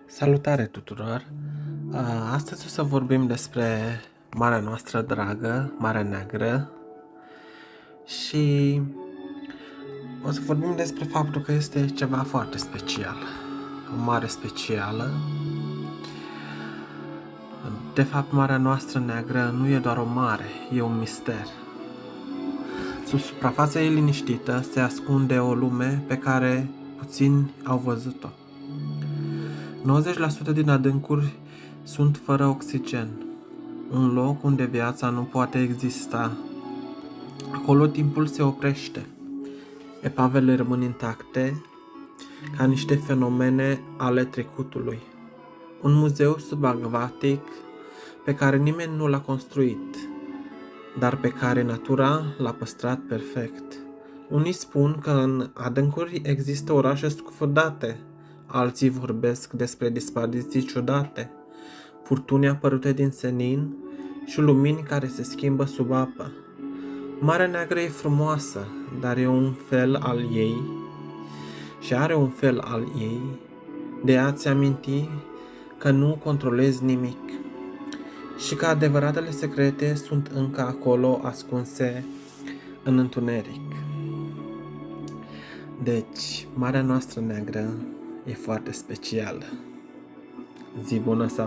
Salutare tuturor! Astăzi o să vorbim despre marea noastră dragă, Marea Neagră, și o să vorbim despre faptul că este ceva foarte special, o mare specială. De fapt, Marea noastră Neagră nu e doar o mare, e un mister. Sub suprafața ei liniștită se ascunde o lume pe care puțini au văzut-o. 90% din adâncuri sunt fără oxigen, un loc unde viața nu poate exista. Acolo timpul se oprește, epavele rămân intacte, ca niște fenomene ale trecutului. Un muzeu subacvatic pe care nimeni nu l-a construit, dar pe care natura l-a păstrat perfect. Unii spun că în adâncuri există orașe scufundate, alții vorbesc despre dispariții ciudate, furtuni apărute din senin și lumini care se schimbă sub apă. Marea Neagră e frumoasă, dar e un fel al ei și are un fel al ei de a-ți aminti că nu controlezi nimic și că adevăratele secrete sunt încă acolo, ascunse în întuneric. Deci, Marea noastră Neagră e foarte specială. Zi bună să